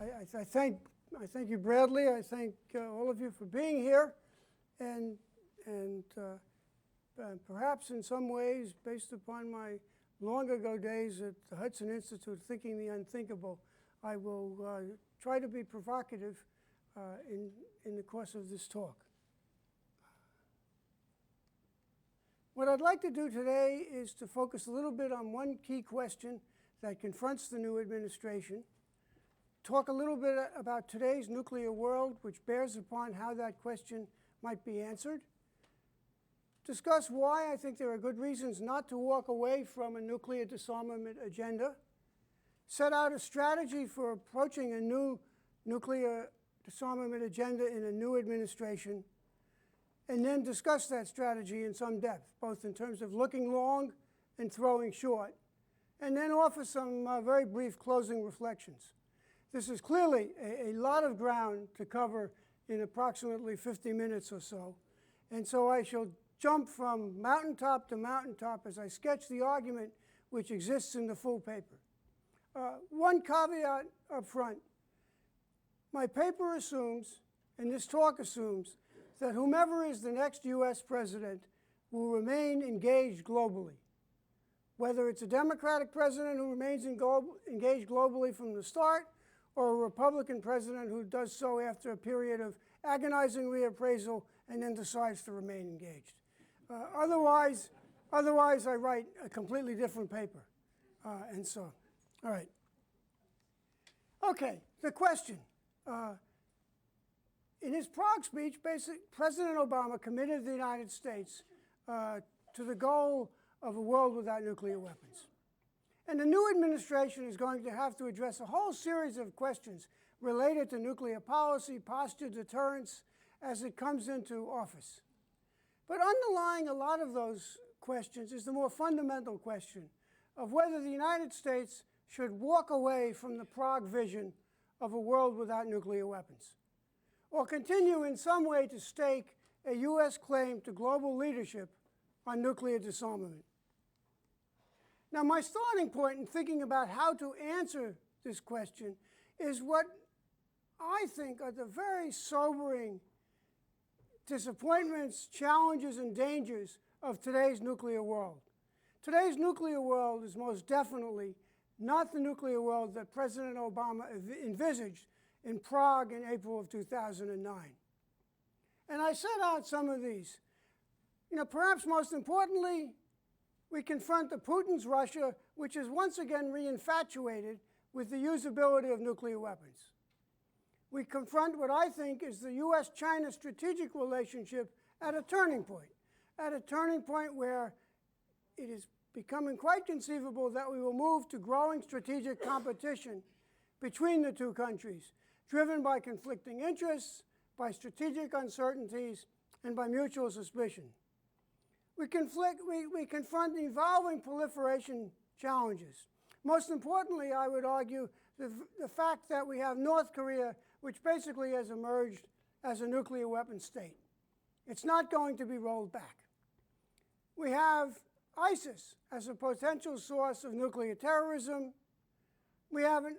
I thank you, Bradley. I thank all of you for being here, and perhaps in some ways, based upon my long ago days at the Hudson Institute, thinking the unthinkable, I will try to be provocative in the course of this talk. What I'd like to do today is to focus a little bit on one key question that confronts the new administration, talk a little bit about today's nuclear world, which bears upon how that question might be answered, discuss why I think there are good reasons not to walk away from a nuclear disarmament agenda, set out a strategy for approaching a new nuclear disarmament agenda in a new administration, and then discuss that strategy in some depth, both in terms of looking long and throwing short, and then offer some very brief closing reflections. This is clearly a lot of ground to cover in approximately 50 minutes or so, and so I shall jump from mountaintop to mountaintop as I sketch the argument which exists in the full paper. One caveat up front. My paper assumes, and this talk assumes, that whomever is the next US president will remain engaged globally. Whether it's a Democratic president who remains engaged globally from the start, or a Republican president who does so after a period of agonizing reappraisal and then decides to remain engaged. Otherwise, I write a completely different paper. And so, all right. Okay, the question. In his Prague speech, President Obama committed the United States to the goal of a world without nuclear weapons. And the new administration is going to have to address a whole series of questions related to nuclear policy, posture, deterrence, as it comes into office. But underlying a lot of those questions is the more fundamental question of whether the United States should walk away from the Prague vision of a world without nuclear weapons, or continue in some way to stake a US claim to global leadership on nuclear disarmament. Now, my starting point in thinking about how to answer this question is what I think are the very sobering disappointments, challenges, and dangers of today's nuclear world. Today's nuclear world is most definitely not the nuclear world that President Obama envisaged in Prague in April of 2009. And I set out some of these. Perhaps most importantly, we confront the Putin's Russia, which is once again reinfatuated with the usability of nuclear weapons. We confront what I think is the US-China strategic relationship at a turning point where it is becoming quite conceivable that we will move to growing strategic competition between the two countries, driven by conflicting interests, by strategic uncertainties, and by mutual suspicion. We confront evolving proliferation challenges. Most importantly, I would argue, the fact that we have North Korea, which basically has emerged as a nuclear weapon state. It's not going to be rolled back. We have ISIS as a potential source of nuclear terrorism. We have an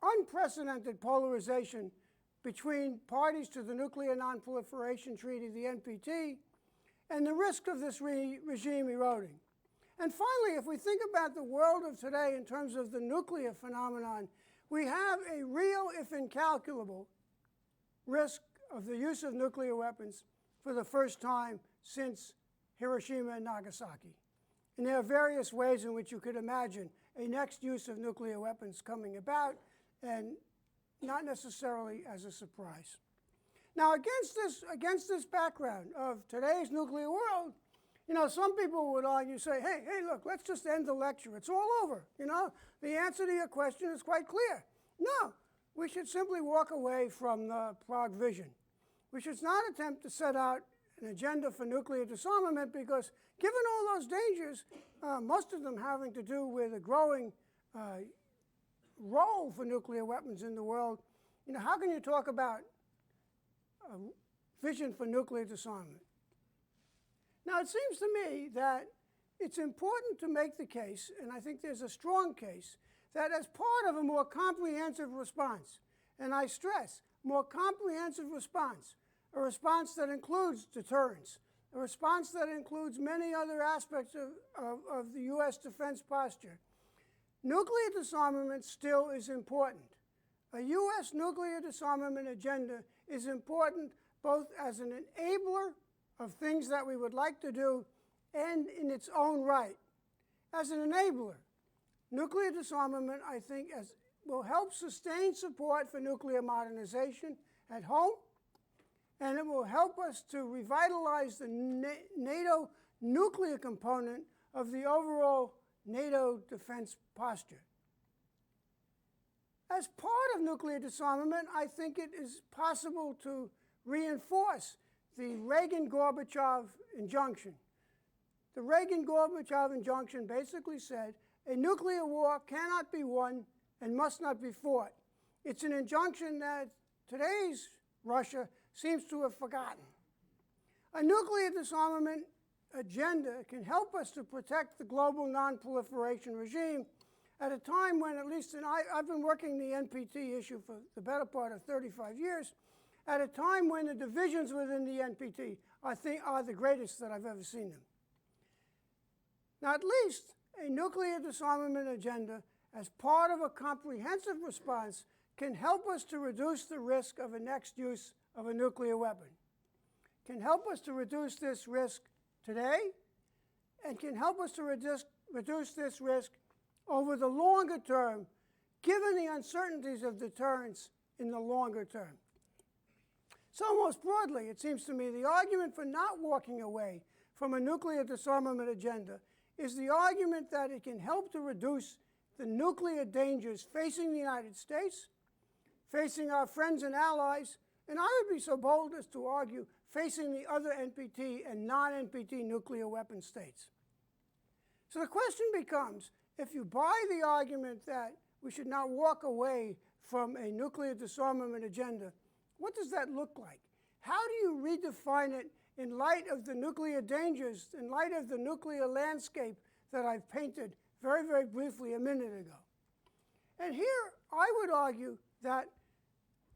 unprecedented polarization between parties to the Nuclear Non-Proliferation Treaty, the NPT, and the risk of this regime eroding. And finally, if we think about the world of today in terms of the nuclear phenomenon, we have a real, if incalculable, risk of the use of nuclear weapons for the first time since Hiroshima and Nagasaki. And there are various ways in which you could imagine a next use of nuclear weapons coming about, and not necessarily as a surprise. Now, against this background of today's nuclear world, some people would argue, say, hey, look, let's just end the lecture. It's all over. The answer to your question is quite clear. No, we should simply walk away from the Prague vision. We should not attempt to set out an agenda for nuclear disarmament because, given all those dangers, most of them having to do with a growing role for nuclear weapons in the world, how can you talk about a vision for nuclear disarmament? Now, it seems to me that it's important to make the case, and I think there's a strong case, that as part of a more comprehensive response, and I stress, more comprehensive response, a response that includes deterrence, a response that includes many other aspects of the U.S. defense posture. Nuclear disarmament still is important. A U.S. nuclear disarmament agenda is important both as an enabler of things that we would like to do and in its own right. As an enabler, nuclear disarmament, I think, will help sustain support for nuclear modernization at home, and it will help us to revitalize the NATO nuclear component of the overall NATO defense posture. As part of nuclear disarmament, I think it is possible to reinforce the Reagan-Gorbachev injunction. The Reagan-Gorbachev injunction basically said a nuclear war cannot be won and must not be fought. It's an injunction that today's Russia seems to have forgotten. A nuclear disarmament agenda can help us to protect the global non-proliferation regime at a time when, at least I've been working the NPT issue for the better part of 35 years, at a time when the divisions within the NPT I think are the greatest that I've ever seen them. Now, at least a nuclear disarmament agenda as part of a comprehensive response can help us to reduce the risk of a next use of a nuclear weapon, can help us to reduce this risk today, and can help us to reduce this risk over the longer term, given the uncertainties of deterrence in the longer term. So most broadly, it seems to me, the argument for not walking away from a nuclear disarmament agenda is the argument that it can help to reduce the nuclear dangers facing the United States, facing our friends and allies, and I would be so bold as to argue facing the other NPT and non-NPT nuclear weapon states. So the question becomes, if you buy the argument that we should not walk away from a nuclear disarmament agenda, what does that look like? How do you redefine it in light of the nuclear dangers, in light of the nuclear landscape that I've painted very, very briefly a minute ago? And here I would argue that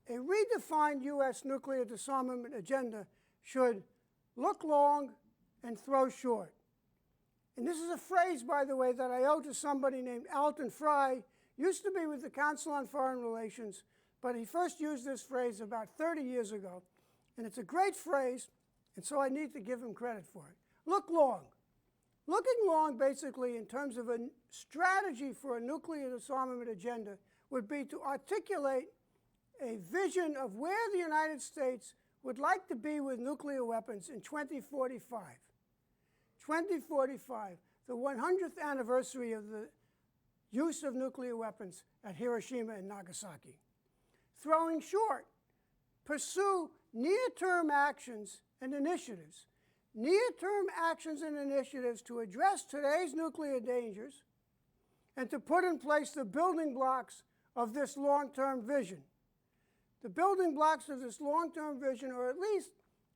a redefined U.S. nuclear disarmament agenda should look long and throw short. And this is a phrase, by the way, that I owe to somebody named Alton Fry, used to be with the Council on Foreign Relations, but he first used this phrase about 30 years ago. And it's a great phrase, and so I need to give him credit for it. Look long. Looking long, basically, in terms of a strategy for a nuclear disarmament agenda would be to articulate a vision of where the United States would like to be with nuclear weapons in 2045. 2045, the 100th anniversary of the use of nuclear weapons at Hiroshima and Nagasaki. Throwing short, pursue near-term actions and initiatives. Near-term actions and initiatives to address today's nuclear dangers and to put in place the building blocks of this long-term vision. The building blocks of this long-term vision, or at least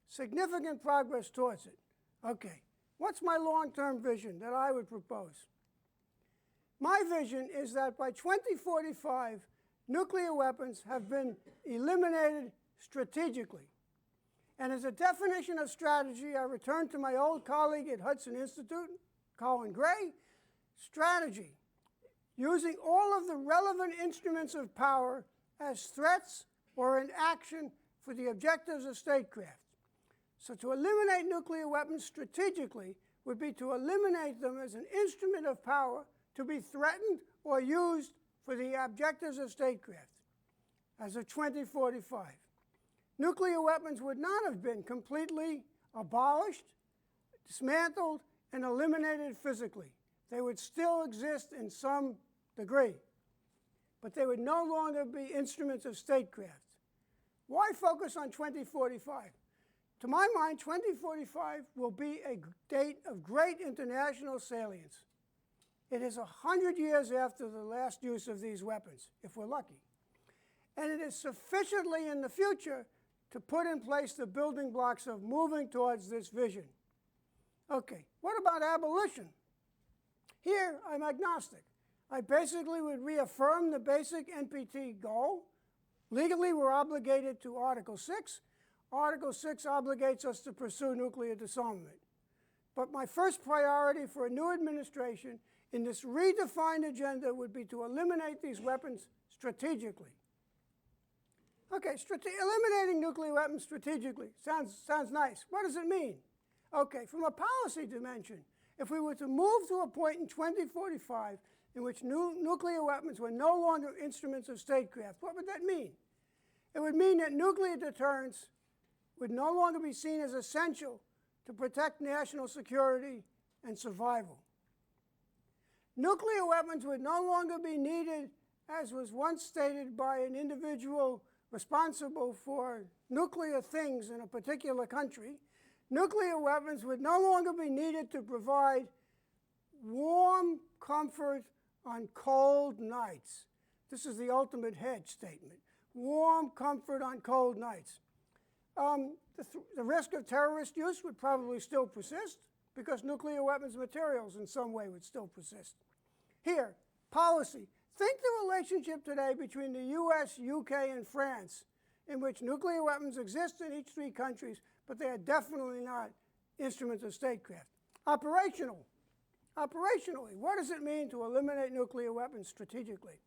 significant progress towards it. Okay, what's my long-term vision that I would propose? My vision is that by 2045, nuclear weapons have been eliminated strategically. And as a definition of strategy, I return to my old colleague at Hudson Institute, Colin Gray. Strategy, using all of the relevant instruments of power as threats or an action for the objectives of statecraft. So to eliminate nuclear weapons strategically would be to eliminate them as an instrument of power to be threatened or used for the objectives of statecraft as of 2045. Nuclear weapons would not have been completely abolished, dismantled, and eliminated physically. They would still exist in some degree, but they would no longer be instruments of statecraft. Why focus on 2045? To my mind, 2045 will be a date of great international salience. It is 100 years after the last use of these weapons, if we're lucky. And it is sufficiently in the future to put in place the building blocks of moving towards this vision. Okay, what about abolition? Here, I'm agnostic. I basically would reaffirm the basic NPT goal Legally, we're obligated to Article 6. Article 6 obligates us to pursue nuclear disarmament. But my first priority for a new administration in this redefined agenda would be to eliminate these weapons strategically. Okay, eliminating nuclear weapons strategically sounds nice. What does it mean? Okay, from a policy dimension, if we were to move to a point in 2045 in which nuclear weapons were no longer instruments of statecraft, what would that mean? It would mean that nuclear deterrence would no longer be seen as essential to protect national security and survival. Nuclear weapons would no longer be needed, as was once stated by an individual responsible for nuclear things in a particular country. Nuclear weapons would no longer be needed to provide warm comfort on cold nights. This is the ultimate hedge statement. Warm comfort on cold nights. The risk of terrorist use would probably still persist because nuclear weapons materials in some way would still persist. Here, policy. Think the relationship today between the US, UK, and France, in which nuclear weapons exist in each three countries, but they are definitely not instruments of statecraft. Operationally, what does it mean to eliminate nuclear weapons strategically?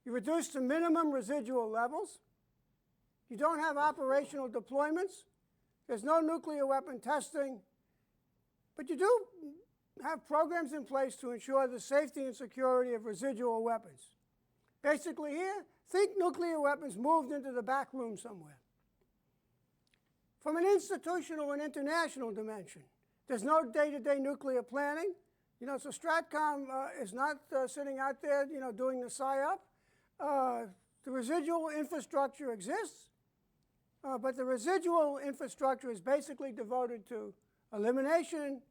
You reduce to minimum residual levels. You don't have operational deployments. There's no nuclear weapon testing. But you do have programs in place to ensure the safety and security of residual weapons. Basically here, think nuclear weapons moved into the back room somewhere. From an institutional and international dimension, there's no day-to-day nuclear planning. So Stratcom is not sitting out there, doing the PSYOP. The residual infrastructure exists, but the residual infrastructure is basically devoted to elimination,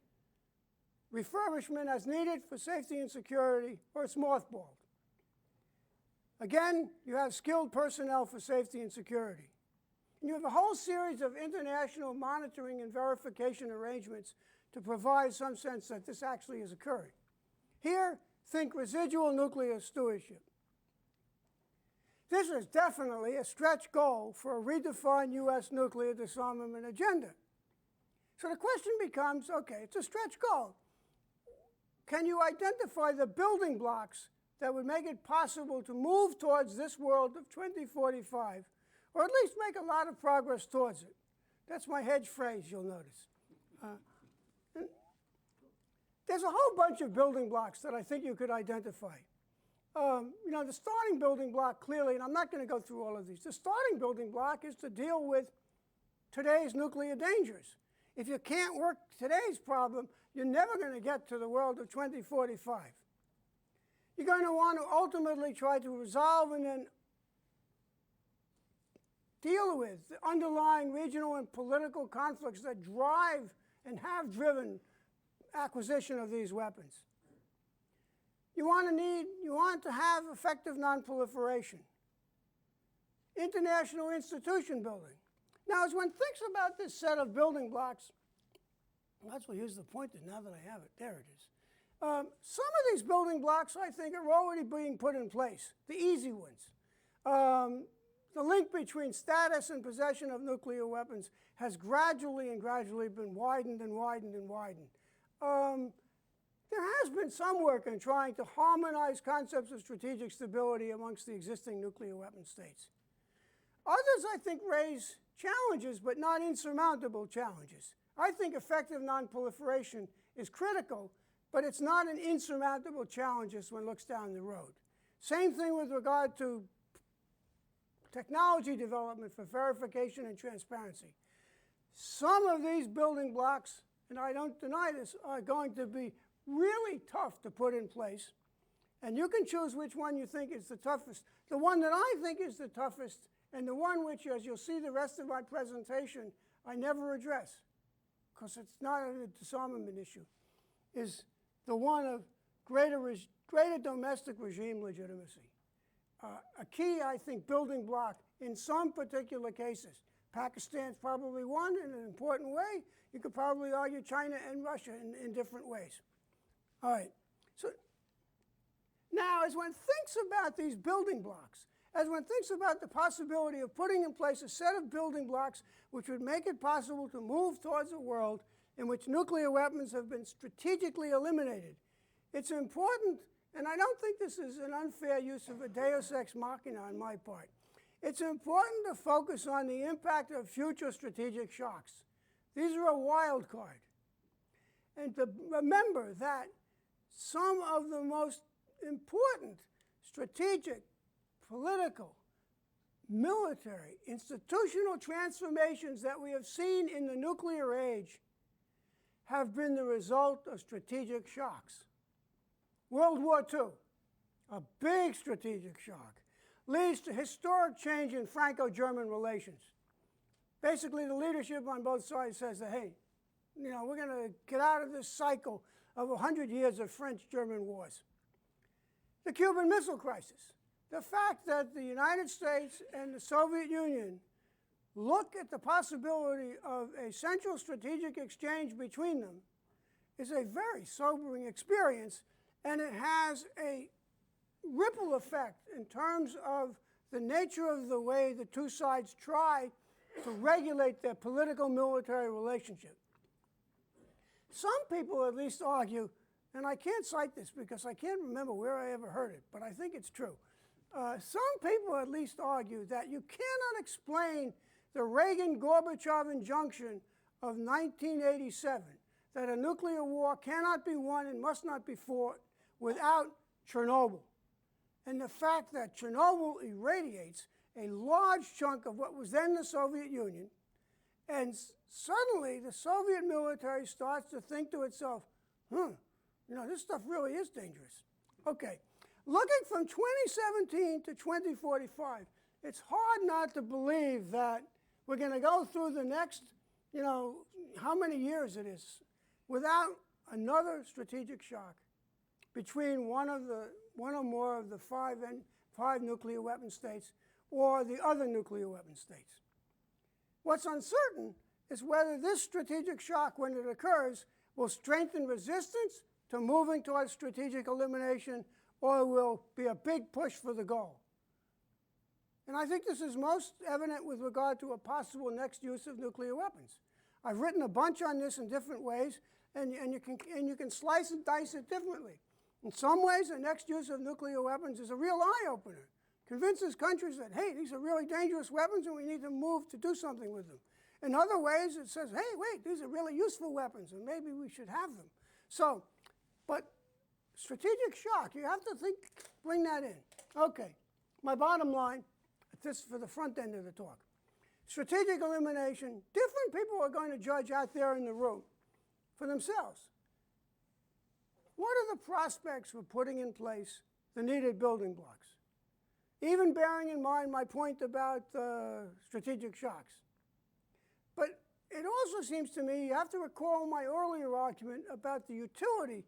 refurbishment as needed for safety and security, or it's mothballed. Again, you have skilled personnel for safety and security. And you have a whole series of international monitoring and verification arrangements to provide some sense that this actually is occurring. Here, think residual nuclear stewardship. This is definitely a stretch goal for a redefined U.S. nuclear disarmament agenda. So the question becomes, okay, it's a stretch goal. Can you identify the building blocks that would make it possible to move towards this world of 2045, or at least make a lot of progress towards it? That's my hedge phrase, you'll notice. There's a whole bunch of building blocks that I think you could identify. The starting building block clearly, and I'm not going to go through all of these, the starting building block is to deal with today's nuclear dangers. If you can't work today's problem, you're never going to get to the world of 2045. You're going to want to ultimately try to resolve and then deal with the underlying regional and political conflicts that drive and have driven acquisition of these weapons. You want to have effective nonproliferation. International institution building. Now, as one thinks about this set of building blocks, let's use the pointer now that I have it. There it is. Some of these building blocks, I think, are already being put in place, the easy ones. The link between status and possession of nuclear weapons has gradually been widened and widened and widened. There has been some work in trying to harmonize concepts of strategic stability amongst the existing nuclear weapon states. Others, I think, raise challenges, but not insurmountable challenges. I think effective nonproliferation is critical, but it's not an insurmountable challenge as one looks down the road. Same thing with regard to technology development for verification and transparency. Some of these building blocks, and I don't deny this, are going to be really tough to put in place. And you can choose which one you think is the toughest. The one that I think is the toughest, and the one which, as you'll see the rest of my presentation, I never address, because it's not a disarmament issue, is the one of greater domestic regime legitimacy. A key, I think, building block in some particular cases. Pakistan's probably one in an important way. You could probably argue China and Russia in different ways. All right. So now, as one thinks about these building blocks, as one thinks about the possibility of putting in place a set of building blocks which would make it possible to move towards a world in which nuclear weapons have been strategically eliminated. It's important, and I don't think this is an unfair use of a deus ex machina on my part. It's important to focus on the impact of future strategic shocks. These are a wild card. And to remember that some of the most important strategic, political, military, institutional transformations that we have seen in the nuclear age have been the result of strategic shocks. World War II, a big strategic shock, leads to historic change in Franco-German relations. Basically, the leadership on both sides says that, hey, you know, we're going to get out of this cycle of 100 years of French-German wars. The Cuban Missile Crisis. The fact that the United States and the Soviet Union look at the possibility of a central strategic exchange between them is a very sobering experience, and it has a ripple effect in terms of the nature of the way the two sides try to regulate their political-military relationship. Some people at least argue, and I can't cite this because I can't remember where I ever heard it, but I think it's true. Some people at least argue that you cannot explain the Reagan-Gorbachev injunction of 1987, that a nuclear war cannot be won and must not be fought without Chernobyl. And the fact that Chernobyl irradiates a large chunk of what was then the Soviet Union, and suddenly the Soviet military starts to think to itself, you know, this stuff really is dangerous. Okay, looking from 2017 to 2045, it's hard not to believe that we're going to go through the next, you know, how many years it is, without another strategic shock between one or more of the five nuclear weapon states or the other nuclear weapon states. What's uncertain is whether this strategic shock, when it occurs, will strengthen resistance to moving towards strategic elimination, or will be a big push for the goal. And I think this is most evident with regard to a possible next use of nuclear weapons. I've written a bunch on this in different ways, and you can slice and dice it differently. In some ways, the next use of nuclear weapons is a real eye-opener. Convinces countries that, hey, these are really dangerous weapons and we need to move to do something with them. In other ways, it says, hey, wait, these are really useful weapons and maybe we should have them. So, but strategic shock, you have to bring that in. Okay, my bottom line, this for the front end of the talk. Strategic elimination, different people are going to judge out there in the room for themselves. What are the prospects for putting in place the needed building blocks? Even bearing in mind my point about strategic shocks. But it also seems to me you have to recall my earlier argument about the utility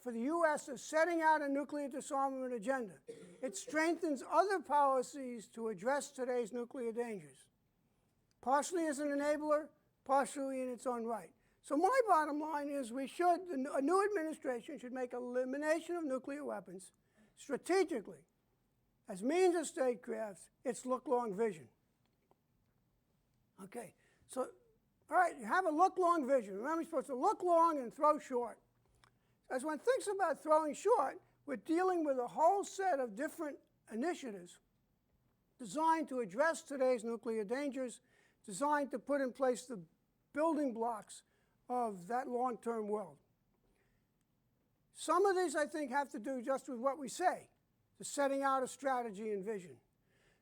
for the U.S. of setting out a nuclear disarmament agenda. It strengthens other policies to address today's nuclear dangers, partially as an enabler, partially in its own right. So my bottom line is a new administration should make elimination of nuclear weapons strategically, as means of statecraft, its look-long vision. Okay, so, all right, you have a look-long vision. Remember, you're supposed to look long and throw short. As one thinks about throwing short, we're dealing with a whole set of different initiatives designed to address today's nuclear dangers, designed to put in place the building blocks of that long-term world. Some of these, I think, have to do just with what we say, the setting out a strategy and vision.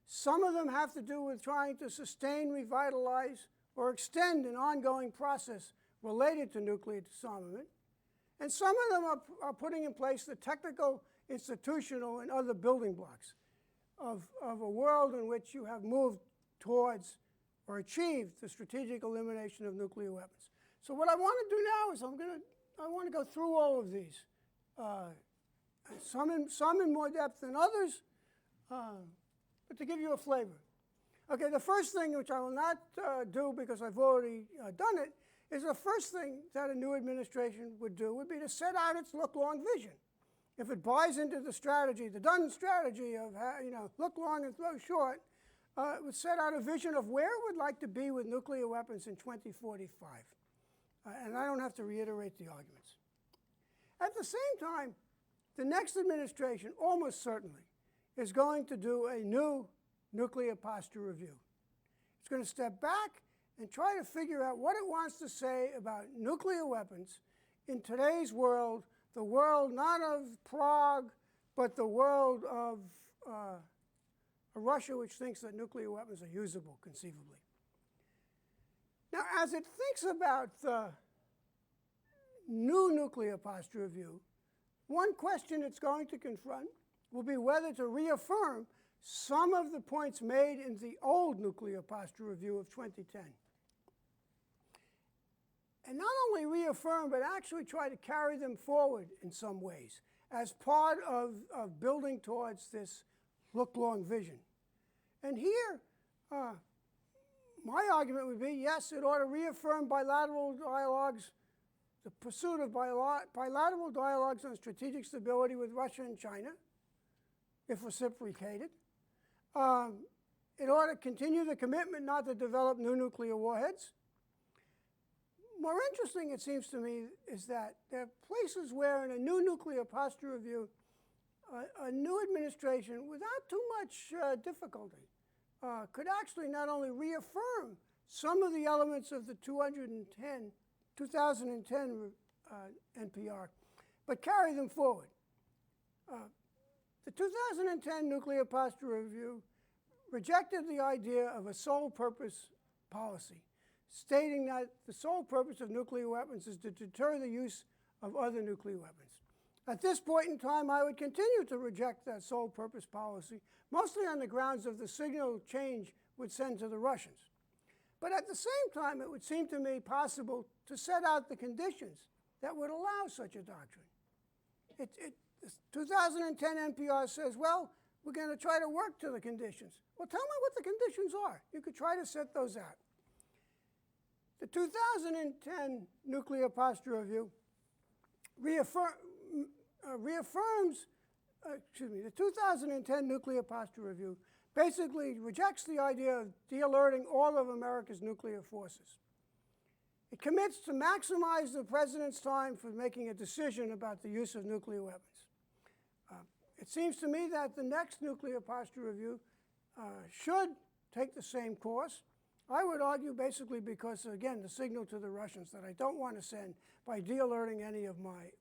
Some of them have to do with trying to sustain, revitalize, or extend an ongoing process related to nuclear disarmament. And some of them are putting in place the technical, institutional, and other building blocks of a world in which you have moved towards or achieved the strategic elimination of nuclear weapons. So what I want to do now is I want to go through all of these, some in more depth than others, but to give you a flavor. Okay, the first thing, which I will not do because I've already done it, is the first thing that a new administration would do would be to set out its look-long vision. if it buys into the strategy, the Dunn strategy of look long and throw short, it would set out a vision of where it would like to be with nuclear weapons in 2045. And I don't have to reiterate the arguments. At the same time, the next administration, almost certainly, is going to do a new nuclear posture review. It's going to step back and try to figure out what it wants to say about nuclear weapons in today's world, the world not of Prague, but the world of a Russia which thinks that nuclear weapons are usable, conceivably. Now, as it thinks about the new nuclear posture review, one question it's going to confront will be whether to reaffirm some of the points made in the old nuclear posture review of 2010. And not only reaffirm, but actually try to carry them forward in some ways as part of building towards this look-long vision. And here, my argument would be, yes, it ought to reaffirm bilateral dialogues, the pursuit of bilateral dialogues on strategic stability with Russia and China, if reciprocated. It ought to continue the commitment not to develop new nuclear warheads. More interesting, it seems to me, is that there are places where in a new nuclear posture review, a new administration, without too much difficulty, could actually not only reaffirm some of the elements of the 2010 NPR, but carry them forward. The 2010 nuclear posture review rejected the idea of a sole purpose policy, stating that the sole purpose of nuclear weapons is to deter the use of other nuclear weapons. At this point in time, I would continue to reject that sole purpose policy, mostly on the grounds of the signal change would send to the Russians. But at the same time, it would seem to me possible to set out the conditions that would allow such a doctrine. The 2010 NPR says, well, we're going to try to work to the conditions. Well, tell me what the conditions are. You could try to set those out. The 2010 nuclear posture review the 2010 nuclear posture review basically rejects the idea of de-alerting all of America's nuclear forces. It commits to maximize the president's time for making a decision about the use of nuclear weapons. It seems to me that the next nuclear posture review should take the same course. I would argue basically because, again, the signal to the Russians that I don't want to send by de-alerting any of my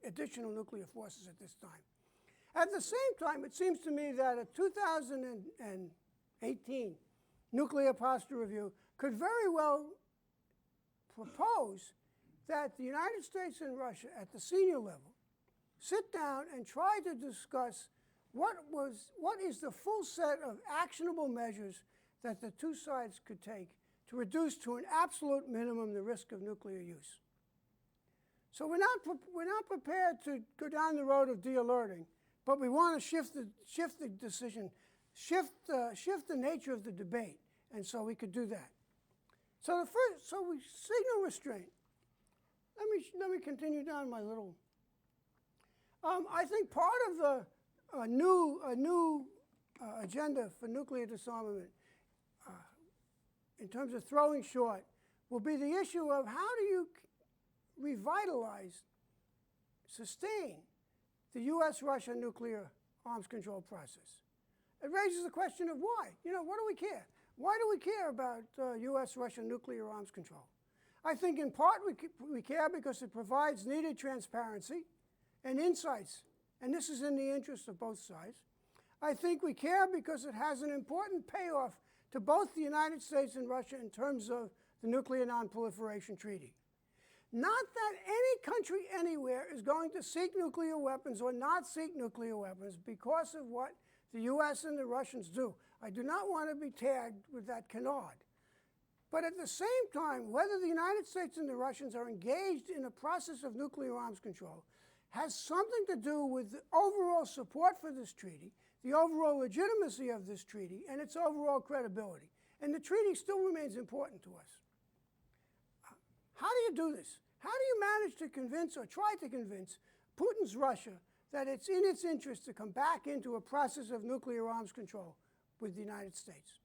additional nuclear forces at this time. At the same time, it seems to me that a 2018 nuclear posture review could very well propose that the United States and Russia at the senior level sit down and try to discuss what is the full set of actionable measures that the two sides could take to reduce to an absolute minimum the risk of nuclear use. So we're not prepared to go down the road of de-alerting, but we want to shift the decision, shift the nature of the debate, and so we could do that. So we signal restraint. Let me continue down my little. I think part of the new agenda for nuclear disarmament, in terms of throwing short, will be the issue of how do you revitalize, sustain the US-Russia nuclear arms control process. It raises the question of why. What do we care? Why do we care about US-Russia nuclear arms control? I think in part we care because it provides needed transparency and insights, and this is in the interest of both sides. I think we care because it has an important payoff to both the United States and Russia in terms of the Nuclear Non-Proliferation Treaty. Not that any country anywhere is going to seek nuclear weapons or not seek nuclear weapons because of what the US and the Russians do. I do not want to be tagged with that canard. But at the same time, whether the United States and the Russians are engaged in a process of nuclear arms control has something to do with the overall support for this treaty, the overall legitimacy of this treaty, and its overall credibility. And the treaty still remains important to us. How do you do this? How do you manage to convince or try to convince Putin's Russia that it's in its interest to come back into a process of nuclear arms control with the United States.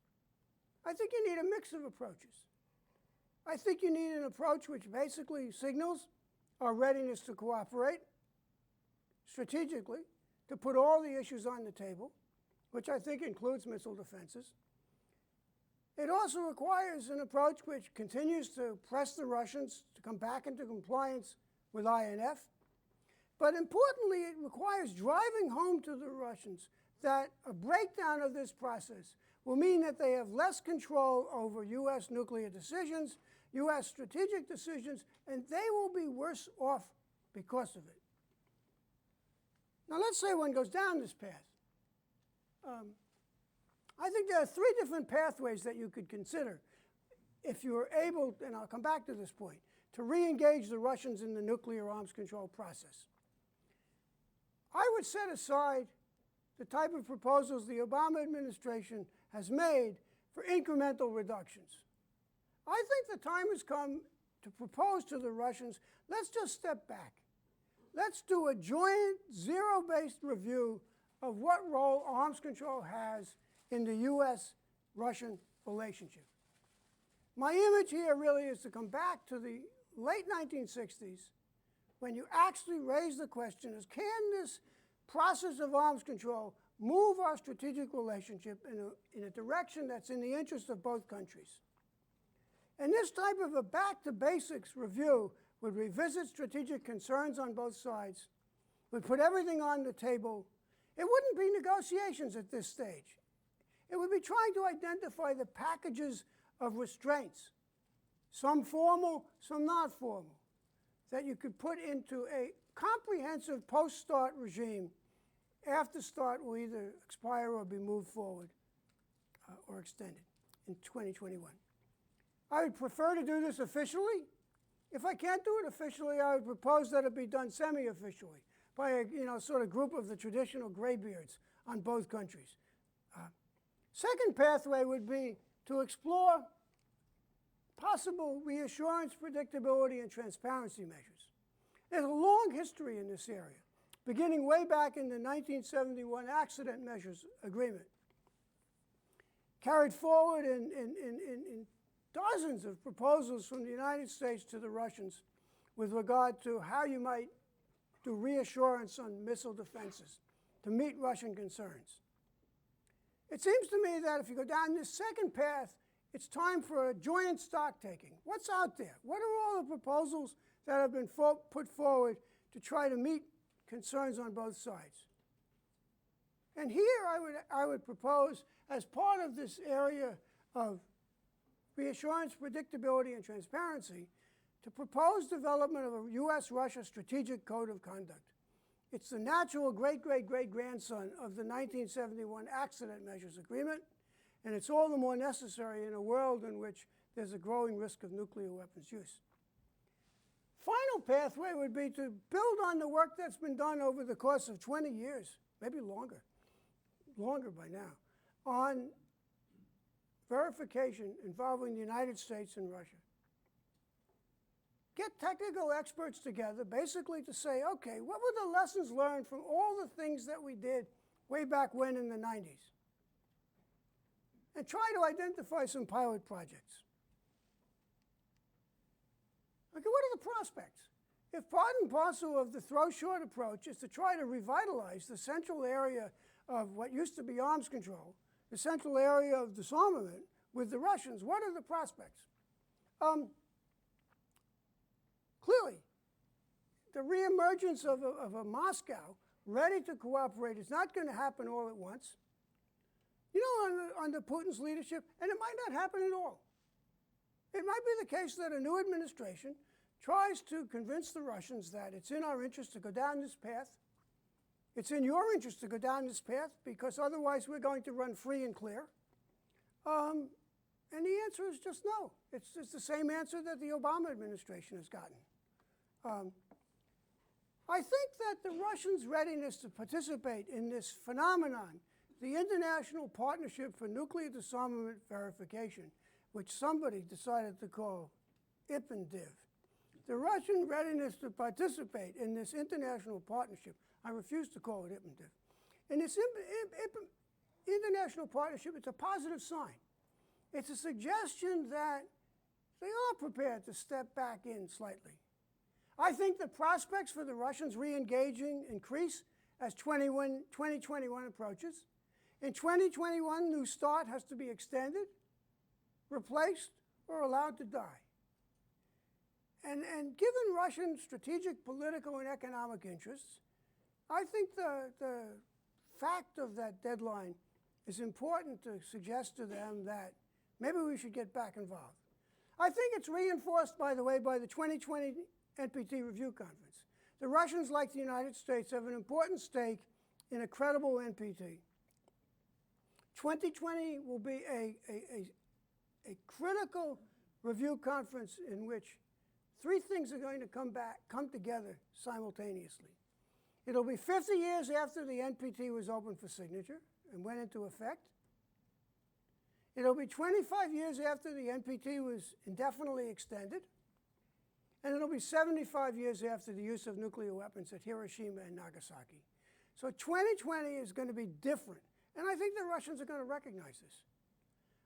I think you need a mix of approaches. I think you need an approach which basically signals our readiness to cooperate strategically, to put all the issues on the table, which I think includes missile defenses. It also requires an approach which continues to press the Russians to come back into compliance with INF. But importantly, it requires driving home to the Russians that a breakdown of this process will mean that they have less control over U.S. nuclear decisions, U.S. strategic decisions, and they will be worse off because of it. Now, let's say one goes down this path. I think there are three different pathways that you could consider if you were able, and I'll come back to this point, to re-engage the Russians in the nuclear arms control process. I would set aside the type of proposals the Obama administration has made for incremental reductions. I think the time has come to propose to the Russians, let's just step back. Let's do a joint, zero-based review of what role arms control has in the US-Russian relationship. My image here really is to come back to the late 1960s when you actually raise the question is, can this process of arms control move our strategic relationship in a direction that's in the interest of both countries? And this type of a back-to-basics review would revisit strategic concerns on both sides, would put everything on the table. It wouldn't be negotiations at this stage. It would be trying to identify the packages of restraints, some formal, some not formal, that you could put into a comprehensive post-START regime after START will either expire or be moved forward or extended in 2021. I would prefer to do this officially. If I can't do it officially, I would propose that it be done semi-officially by a sort of group of the traditional graybeards on both countries. Second pathway would be to explore possible reassurance, predictability, and transparency measures. There's a long history in this area, beginning way back in the 1971 Accident Measures Agreement, carried forward in dozens of proposals from the United States to the Russians with regard to how you might do reassurance on missile defenses to meet Russian concerns. It seems to me that if you go down this second path, it's time for a joint stock taking. What's out there? What are all the proposals that have been put forward to try to meet concerns on both sides? And here I would propose, as part of this area of reassurance, predictability, and transparency, to propose development of a US-Russia strategic code of conduct. It's the natural great-great-great-grandson of the 1971 Accident Measures Agreement, and it's all the more necessary in a world in which there's a growing risk of nuclear weapons use. Final pathway would be to build on the work that's been done over the course of 20 years, maybe longer by now, on verification involving the United States and Russia. Get technical experts together basically to say, okay, what were the lessons learned from all the things that we did way back when in the 90s? And try to identify some pilot projects. Okay, what are the prospects? If part and parcel of the throw short approach is to try to revitalize the central area of what used to be arms control, the central area of disarmament with the Russians, what are the prospects? Clearly, the reemergence of a Moscow ready to cooperate is not going to happen all at once. You know, under Putin's leadership, and it might not happen at all. It might be the case that a new administration tries to convince the Russians that it's in our interest to go down this path. It's in your interest to go down this path because otherwise we're going to run free and clear. And the answer is just no. It's just the same answer that the Obama administration has gotten. I think that the Russians' readiness to participate in this phenomenon, the International Partnership for Nuclear Disarmament Verification, which somebody decided to call IPNDIV, the Russian readiness to participate in this international partnership, I refuse to call it imperative. And this international partnership, it's a positive sign. It's a suggestion that they are prepared to step back in slightly. I think the prospects for the Russians re-engaging increase as 2021 approaches. In 2021, New START has to be extended, replaced, or allowed to die. And given Russian strategic, political, and economic interests, I think the fact of that deadline is important to suggest to them that maybe we should get back involved. I think it's reinforced, by the way, by the 2020 NPT Review Conference. The Russians, like the United States, have an important stake in a credible NPT. 2020 will be a critical review conference in which three things are going to come together simultaneously. It'll be 50 years after the NPT was open for signature and went into effect. It'll be 25 years after the NPT was indefinitely extended. And it'll be 75 years after the use of nuclear weapons at Hiroshima and Nagasaki. So 2020 is going to be different. And I think the Russians are going to recognize this.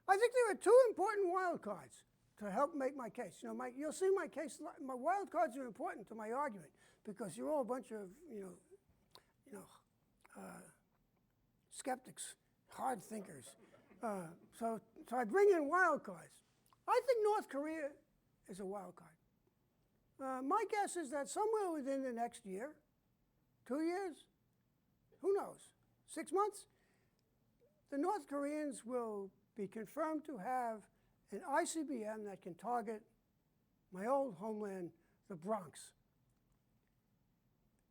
I think there are two important wild cards to help make my case. You know, you'll see my case. My wild cards are important to my argument because you're all a bunch of skeptics, hard thinkers. So I bring in wild cards. I think North Korea is a wild card. My guess is that somewhere within the next year, 2 years, who knows, 6 months, the North Koreans will be confirmed to have an ICBM that can target my old homeland, the Bronx.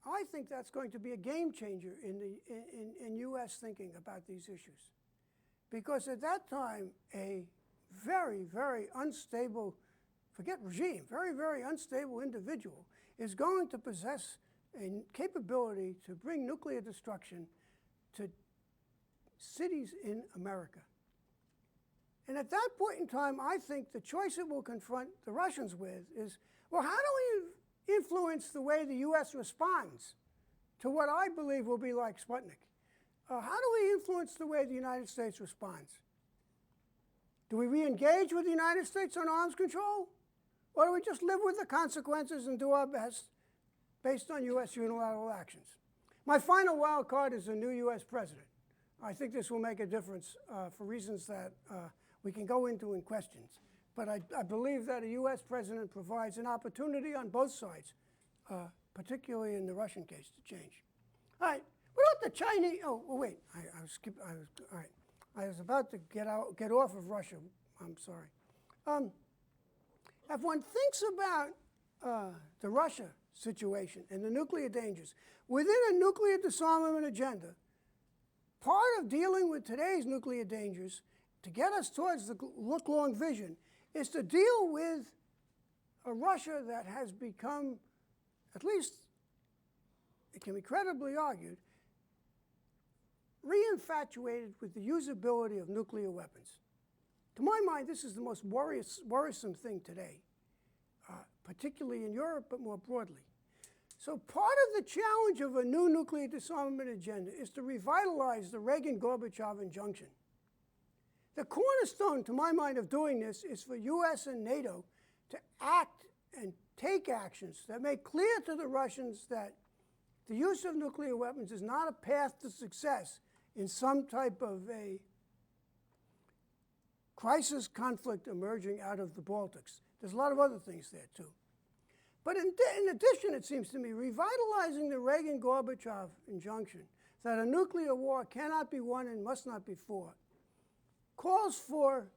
I think that's going to be a game changer in U.S. thinking about these issues. Because at that time, a very, very unstable, forget regime, very, very unstable individual is going to possess a capability to bring nuclear destruction to cities in America. And at that point in time, I think the choice it will confront the Russians with is, well, how do we influence the way the U.S. responds to what I believe will be like Sputnik? How do we influence the way the United States responds? Do we re-engage with the United States on arms control? Or do we just live with the consequences and do our best based on U.S. unilateral actions? My final wild card is a new U.S. president. I think this will make a difference for reasons that we can go into in questions. But I believe that a U.S. president provides an opportunity on both sides, particularly in the Russian case, to change. All right. What about the Chinese? Oh, wait. All right. I was about to get off of Russia. I'm sorry. If one thinks about the Russia situation and the nuclear dangers, within a nuclear disarmament agenda, part of dealing with today's nuclear dangers to get us towards the look-long vision is to deal with a Russia that has become, at least it can be credibly argued, re-infatuated with the usability of nuclear weapons. To my mind, this is the most worrisome thing today, particularly in Europe, but more broadly. So part of the challenge of a new nuclear disarmament agenda is to revitalize the Reagan-Gorbachev injunction. The cornerstone, to my mind, of doing this is for U.S. and NATO to act and take actions that make clear to the Russians that the use of nuclear weapons is not a path to success in some type of a crisis conflict emerging out of the Baltics. There's a lot of other things there, too. But in addition, it seems to me, revitalizing the Reagan-Gorbachev injunction that a nuclear war cannot be won and must not be fought calls for,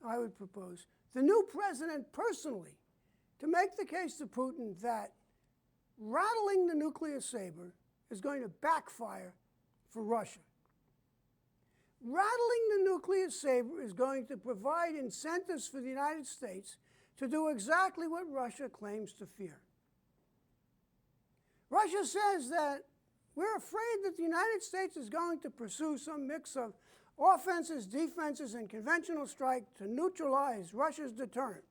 I would propose, the new president personally to make the case to Putin that rattling the nuclear saber is going to backfire for Russia. Rattling the nuclear saber is going to provide incentives for the United States to do exactly what Russia claims to fear. Russia says that we're afraid that the United States is going to pursue some mix of offenses, defenses, and conventional strike to neutralize Russia's deterrent.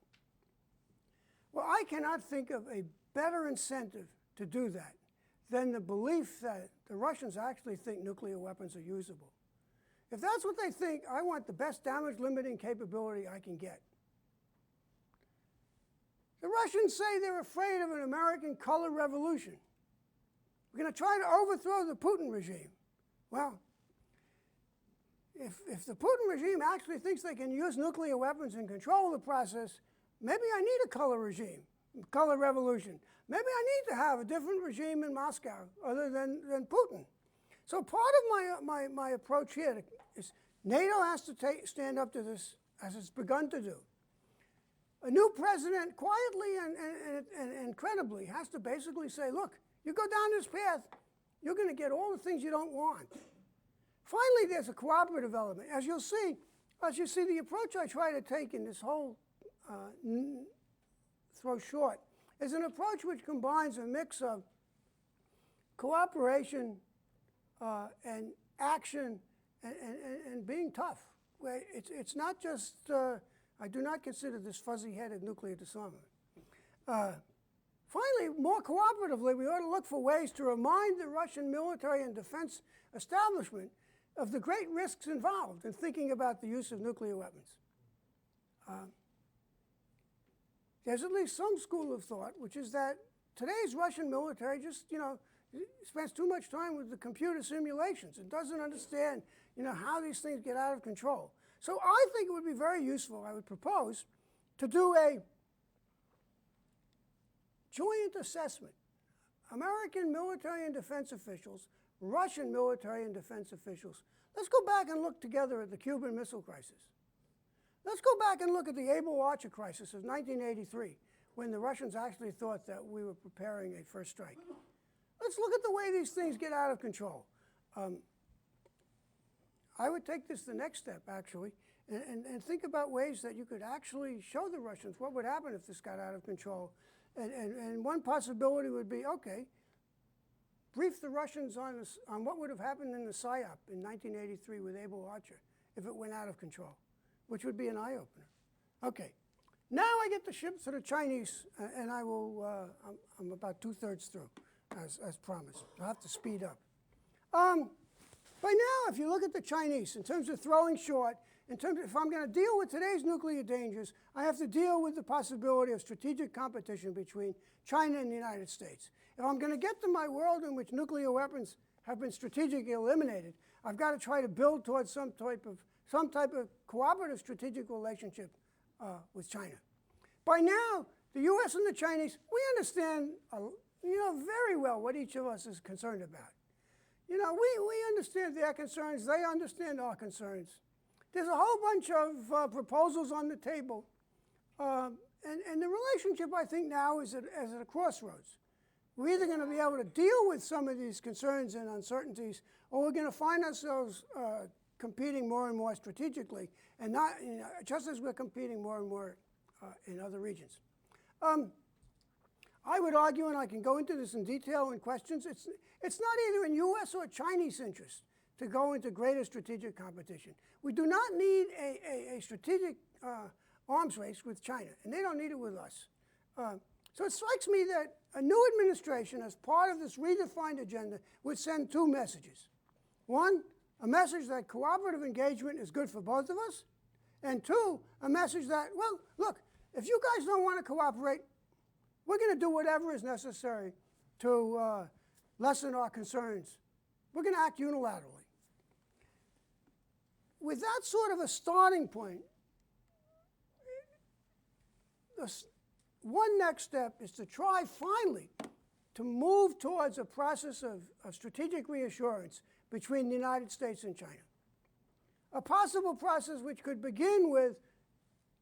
Well, I cannot think of a better incentive to do that than the belief that the Russians actually think nuclear weapons are usable. If that's what they think, I want the best damage-limiting capability I can get. The Russians say they're afraid of an American color revolution. We're going to try to overthrow the Putin regime. Well, if the Putin regime actually thinks they can use nuclear weapons and control the process, maybe I need a color regime, color revolution. Maybe I need to have a different regime in Moscow other than Putin. So part of my approach here is NATO has to stand up to this, as it's begun to do. A new president, quietly and credibly, has to basically say, look, you go down this path, you're going to get all the things you don't want. Finally, there's a cooperative element. As you see, the approach I try to take in this whole throw short is an approach which combines a mix of cooperation and action and being tough. It's not just, I do not consider this fuzzy-headed nuclear disarmament. Finally, more cooperatively, we ought to look for ways to remind the Russian military and defense establishment of the great risks involved in thinking about the use of nuclear weapons. There's at least some school of thought, which is that today's Russian military just, spends too much time with the computer simulations and doesn't understand, how these things get out of control. So I think it would be very useful, I would propose, to do a joint assessment. American military and defense officials, Russian military and defense officials. Let's go back and look together at the Cuban Missile Crisis. Let's go back and look at the Able Archer crisis of 1983, when the Russians actually thought that we were preparing a first strike. Let's look at the way these things get out of control. I would take this the next step, actually, and think about ways that you could actually show the Russians what would happen if this got out of control. And one possibility would be, okay, brief the Russians on what would have happened in the PSYOP in 1983 with Able Archer if it went out of control, which would be an eye-opener. Okay, now I get to ship to the Chinese, and I will, I'm about 2/3 through, as promised. I'll have to speed up. By now, if you look at the Chinese, in terms of throwing short, if I'm going to deal with today's nuclear dangers, I have to deal with the possibility of strategic competition between China and the United States. If I'm going to get to my world in which nuclear weapons have been strategically eliminated, I've got to try to build towards some type of cooperative strategic relationship with China. By now, the U.S. and the Chinese, we understand, very well what each of us is concerned about. We understand their concerns. They understand our concerns. There's a whole bunch of proposals on the table. And the relationship, I think, now is at a crossroads. We're either going to be able to deal with some of these concerns and uncertainties, or we're going to find ourselves competing more and more strategically, and not, just as we're competing more and more in other regions. I would argue, and I can go into this in detail in questions, it's not either in U.S. or Chinese interest to go into greater strategic competition. We do not need a strategic arms race with China, and they don't need it with us. So it strikes me that a new administration, as part of this redefined agenda, would send two messages. One, a message that cooperative engagement is good for both of us, and two, a message that, well, look, if you guys don't want to cooperate, we're going to do whatever is necessary to lessen our concerns. We're going to act unilaterally. With that sort of a starting point, one next step is to try finally to move towards a process of strategic reassurance between the United States and China. A possible process which could begin with,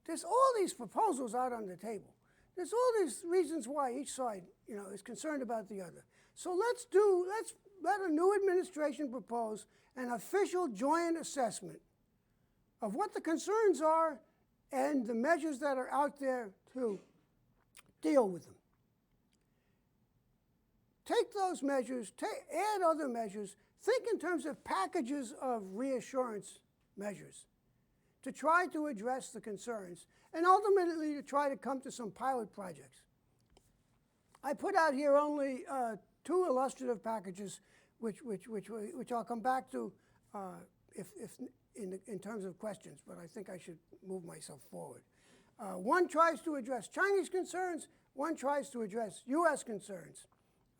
there's all these proposals out on the table. There's all these reasons why each side, is concerned about the other. So let's let a new administration propose an official joint assessment of what the concerns are and the measures that are out there to deal with them. Take those measures, add other measures, think in terms of packages of reassurance measures to try to address the concerns, and ultimately to try to come to some pilot projects. I put out here only two illustrative packages. which I'll come back to in terms of questions, but I think I should move myself forward. One tries to address Chinese concerns, one tries to address US concerns.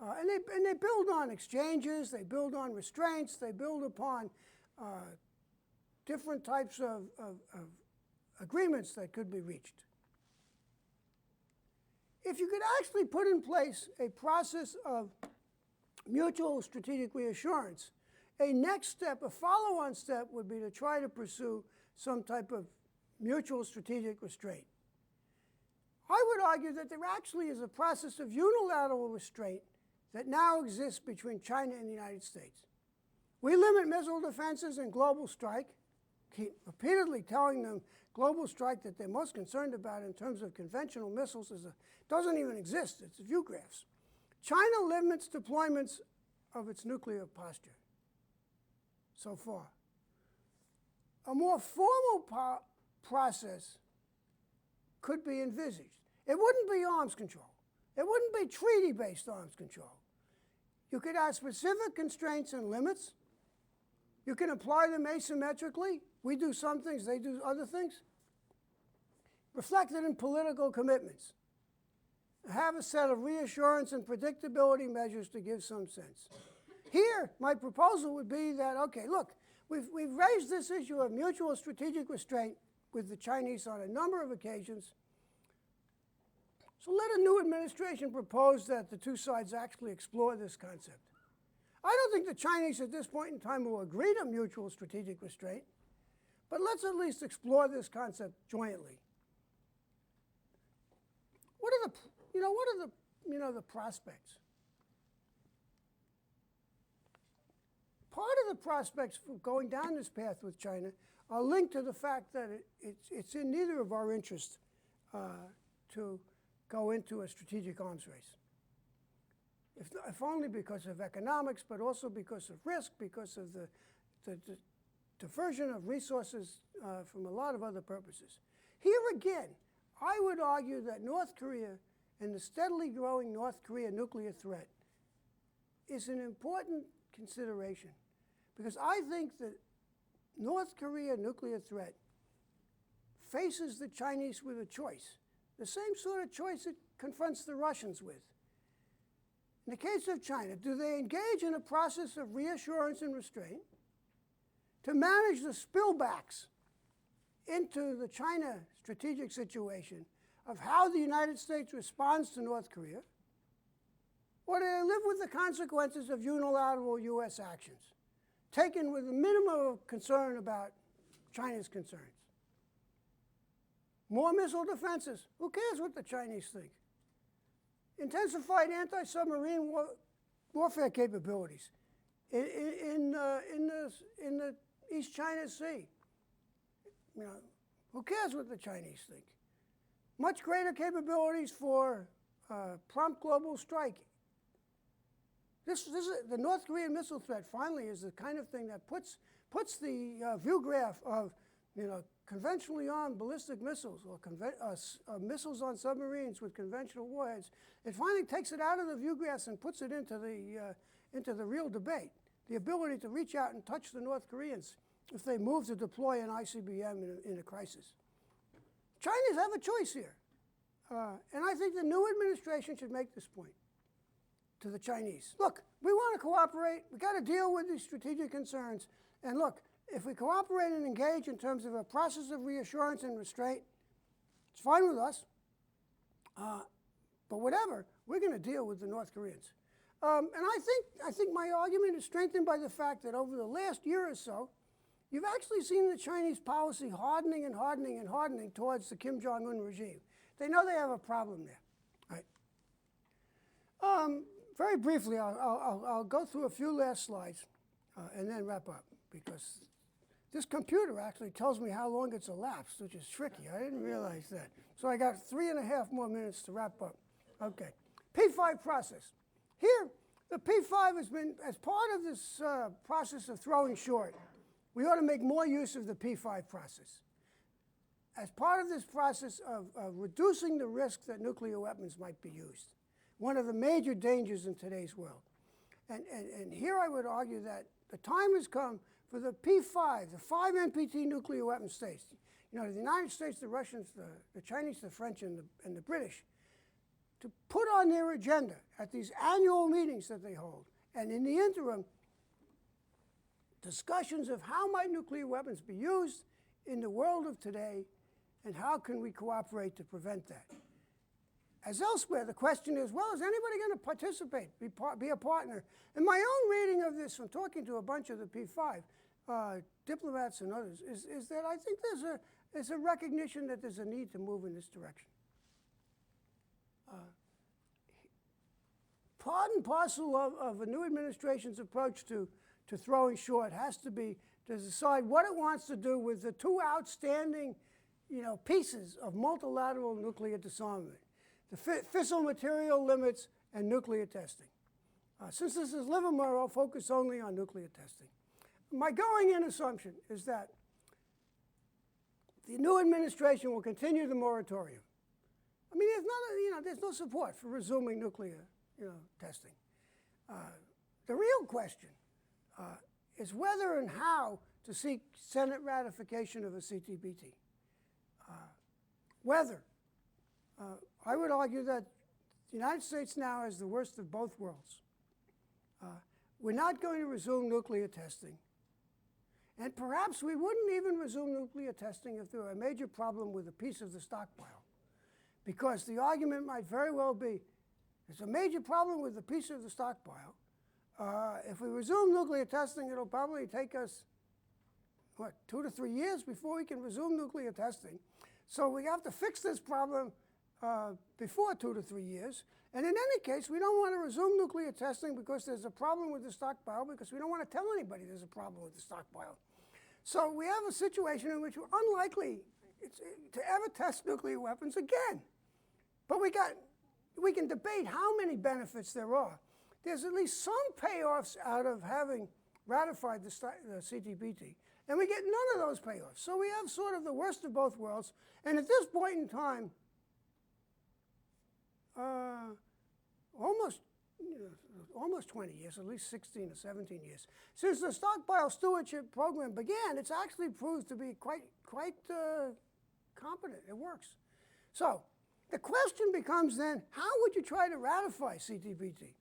And they build on exchanges, they build on restraints, they build upon different types of agreements that could be reached. If you could actually put in place a process of mutual strategic reassurance, a next step, a follow-on step, would be to try to pursue some type of mutual strategic restraint. I would argue that there actually is a process of unilateral restraint that now exists between China and the United States. We limit missile defenses and global strike, keep repeatedly telling them global strike that they're most concerned about in terms of conventional missiles doesn't even exist, it's view graphs. China limits deployments of its nuclear posture so far. A more formal process could be envisaged. It wouldn't be arms control. It wouldn't be treaty-based arms control. You could have specific constraints and limits. You can apply them asymmetrically. We do some things, they do other things. Reflected in political commitments. Have a set of reassurance and predictability measures to give some sense. Here, my proposal would be that, okay, look, we've raised this issue of mutual strategic restraint with the Chinese on a number of occasions. So let a new administration propose that the two sides actually explore this concept. I don't think the Chinese at this point in time will agree to mutual strategic restraint, but let's at least explore this concept jointly. What are the prospects? Part of the prospects for going down this path with China are linked to the fact that it's in neither of our interests to go into a strategic arms race. If only because of economics, but also because of risk, because of the diversion of resources from a lot of other purposes. Here again, I would argue that North Korea and the steadily growing North Korea nuclear threat is an important consideration, because I think that North Korea nuclear threat faces the Chinese with a choice, the same sort of choice it confronts the Russians with. In the case of China, do they engage in a process of reassurance and restraint to manage the spillbacks into the China strategic situation of how the United States responds to North Korea, or do they live with the consequences of unilateral US actions, taken with a minimum of concern about China's concerns? More missile defenses, who cares what the Chinese think? Intensified anti-submarine warfare capabilities in the East China Sea. Who cares what the Chinese think? Much greater capabilities for prompt global strike. The North Korean missile threat finally is the kind of thing that puts the view graph of conventionally armed ballistic missiles or missiles on submarines with conventional warheads. It finally takes it out of the view graphs and puts it into the real debate. The ability to reach out and touch the North Koreans if they move to deploy an ICBM in a crisis. Chinese have a choice here. And I think the new administration should make this point to the Chinese. Look, we want to cooperate. We've got to deal with these strategic concerns. And look, if we cooperate and engage in terms of a process of reassurance and restraint, it's fine with us. But whatever, we're going to deal with the North Koreans. And I think my argument is strengthened by the fact that over the last year or so, you've actually seen the Chinese policy hardening and hardening and hardening towards the Kim Jong-un regime. They know they have a problem there. Right. Very briefly, I'll go through a few last slides and then wrap up, because this computer actually tells me how long it's elapsed, which is tricky. I didn't realize that. So I got 3.5 more minutes to wrap up. Okay. P5 process. Here, the P5 has been, as part of this process of throwing short, we ought to make more use of the P5 process. As part of this process of reducing the risk that nuclear weapons might be used, one of the major dangers in today's world. And here I would argue that the time has come for the P5, the 5 NPT nuclear weapon states, you know, the United States, the Russians, the Chinese, the French, and the British, to put on their agenda at these annual meetings that they hold, and in the interim, discussions of how might nuclear weapons be used in the world of today, and how can we cooperate to prevent that. As elsewhere, the question is, well, is anybody going to participate, be a partner? And my own reading of this from talking to a bunch of the P5 diplomats and others is that I think there's a recognition that there's a need to move in this direction. Part and parcel of a new administration's approach to throwing short has to be to decide what it wants to do with the two outstanding, you know, pieces of multilateral nuclear disarmament: the fissile material limits and nuclear testing. Since this is Livermore, I'll focus only on nuclear testing. My going-in assumption is that the new administration will continue the moratorium. I mean, there's no support for resuming nuclear, testing. The real question is whether and how to seek Senate ratification of a CTBT. I would argue that the United States now has the worst of both worlds. We're not going to resume nuclear testing. And perhaps we wouldn't even resume nuclear testing if there were a major problem with a piece of the stockpile. Because the argument might very well be, there's a major problem with a piece of the stockpile. If we resume nuclear testing, it'll probably take us, 2 to 3 years before we can resume nuclear testing. So we have to fix this problem before 2 to 3 years. And in any case, we don't want to resume nuclear testing because there's a problem with the stockpile, because we don't want to tell anybody there's a problem with the stockpile. So we have a situation in which we're unlikely to ever test nuclear weapons again. But we can debate how many benefits there are. There's at least some payoffs out of having ratified the CTBT. And we get none of those payoffs. So we have sort of the worst of both worlds. And at this point in time, almost 20 years, at least 16 or 17 years, since the stockpile stewardship program began, it's actually proved to be quite competent. It works. So the question becomes then, how would you try to ratify CTBT?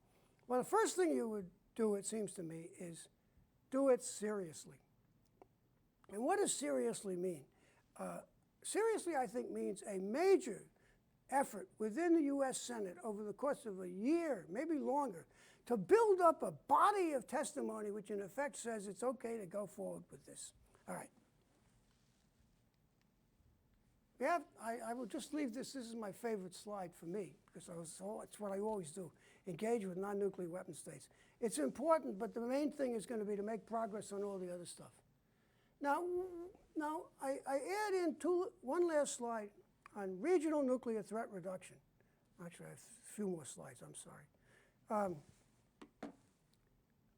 Well, the first thing you would do, it seems to me, is do it seriously. And what does seriously mean? Seriously, I think, means a major effort within the U.S. Senate over the course of a year, maybe longer, to build up a body of testimony which in effect says it's okay to go forward with this. All right. Yeah, I will just leave this. This is my favorite slide for me, because it's what I always do, engage with non-nuclear weapon states. It's important, but the main thing is going to be to make progress on all the other stuff. Now I add in one last slide on regional nuclear threat reduction. Actually, I have a few more slides, I'm sorry.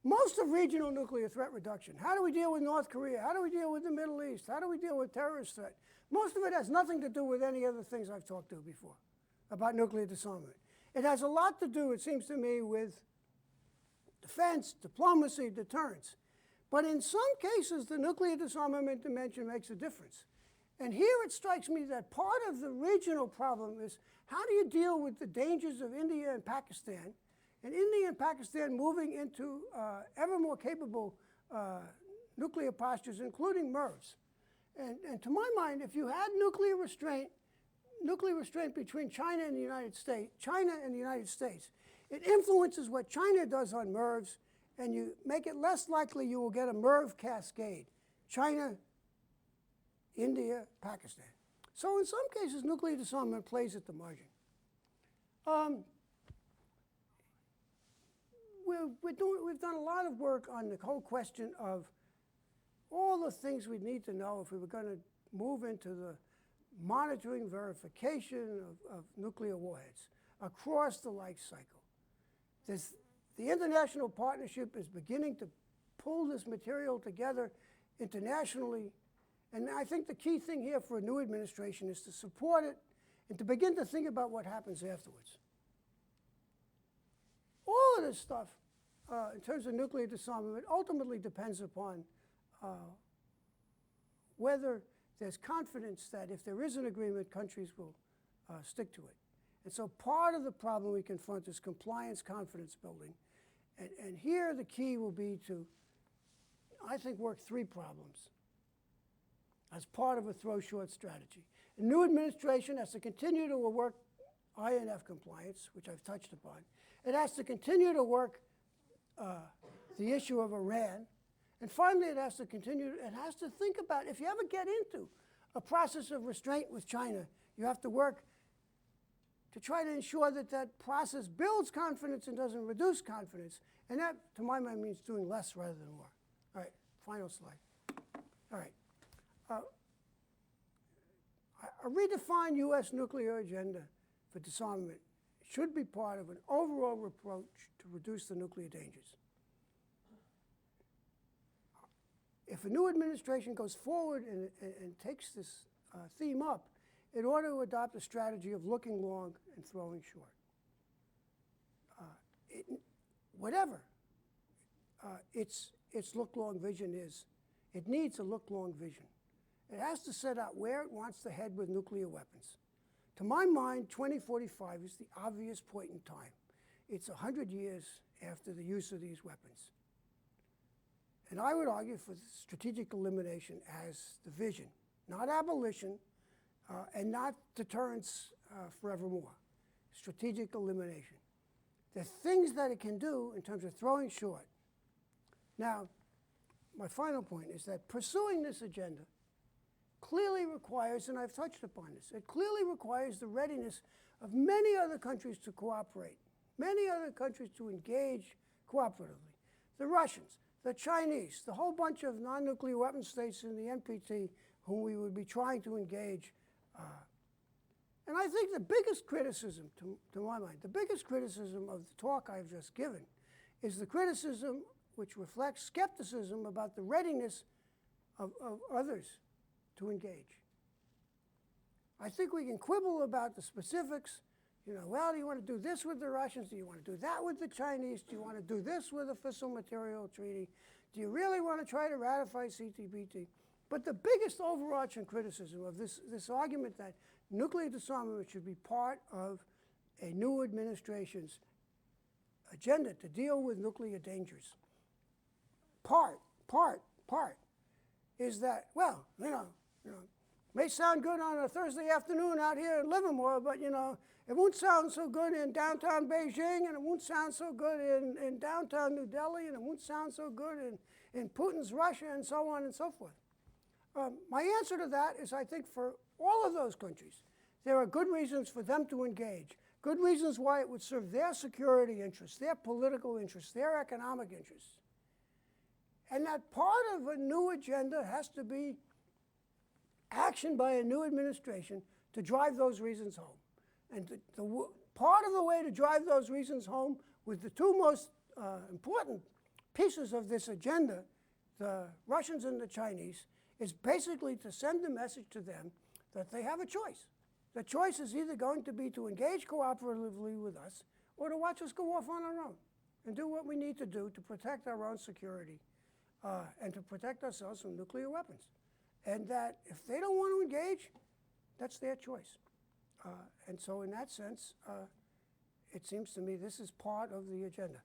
Most of regional nuclear threat reduction, how do we deal with North Korea? How do we deal with the Middle East? How do we deal with terrorist threat? Most of it has nothing to do with any other things I've talked to before about nuclear disarmament. It has a lot to do, it seems to me, with defense, diplomacy, deterrence. But in some cases, the nuclear disarmament dimension makes a difference. And here it strikes me that part of the regional problem is, how do you deal with the dangers of India and Pakistan, and India and Pakistan moving into ever more capable nuclear postures, including MIRVs. And to my mind, if you had nuclear restraint between China and the United States, it influences what China does on MIRVs, and you make it less likely you will get a MIRV cascade. China, India, Pakistan. So in some cases, nuclear disarmament plays at the margin. We've done a lot of work on the whole question of all the things we need to know if we were going to move into the monitoring, verification of nuclear warheads across the life cycle. The international partnership is beginning to pull this material together internationally. And I think the key thing here for a new administration is to support it and to begin to think about what happens afterwards. All of this stuff, in terms of nuclear disarmament ultimately depends upon whether there's confidence that if there is an agreement, countries will stick to it. And so part of the problem we confront is compliance confidence building. And here the key will be to, I think, work three problems as part of a throw-short strategy. A new administration has to continue to work INF compliance, which I've touched upon. It has to continue to work the issue of Iran. And finally, it has to think about, if you ever get into a process of restraint with China, you have to work to try to ensure that that process builds confidence and doesn't reduce confidence. And that, to my mind, means doing less rather than more. All right, final slide. All right. A redefined U.S. nuclear agenda for disarmament should be part of an overall approach to reduce the nuclear dangers. If a new administration goes forward and takes this theme up, it ought to adopt a strategy of looking long and throwing short. Whatever its look-long vision is, it needs a look-long vision. It has to set out where it wants to head with nuclear weapons. To my mind, 2045 is the obvious point in time. It's 100 years after the use of these weapons. And I would argue for strategic elimination as the vision, not abolition and not deterrence forevermore. Strategic elimination. The things that it can do in terms of throwing short. Now, my final point is that pursuing this agenda clearly requires, and I've touched upon this, it clearly requires the readiness of many other countries to cooperate, many other countries to engage cooperatively. The Russians, the Chinese, the whole bunch of non-nuclear weapon states in the NPT whom we would be trying to engage. And I think the biggest criticism, to my mind, the biggest criticism of the talk I've just given is the criticism which reflects skepticism about the readiness of others to engage. I think we can quibble about the specifics. You know, well, do you want to do this with the Russians? Do you want to do that with the Chinese? Do you want to do this with a fissile material treaty? Do you really want to try to ratify CTBT? But the biggest overarching criticism of this argument that nuclear disarmament should be part of a new administration's agenda to deal with nuclear dangers, is that, well, you know, may sound good on a Thursday afternoon out here in Livermore, but, you know, it won't sound so good in downtown Beijing, and it won't sound so good in downtown New Delhi, and it won't sound so good in Putin's Russia, and so on and so forth. My answer to that is I think for all of those countries, there are good reasons for them to engage, good reasons why it would serve their security interests, their political interests, their economic interests. And that part of a new agenda has to be action by a new administration to drive those reasons home. And part of the way to drive those reasons home with the two most important pieces of this agenda, the Russians and the Chinese, is basically to send a message to them that they have a choice. The choice is either going to be to engage cooperatively with us or to watch us go off on our own and do what we need to do to protect our own security and to protect ourselves from nuclear weapons. And that if they don't want to engage, that's their choice. And so in that sense, it seems to me this is part of the agenda.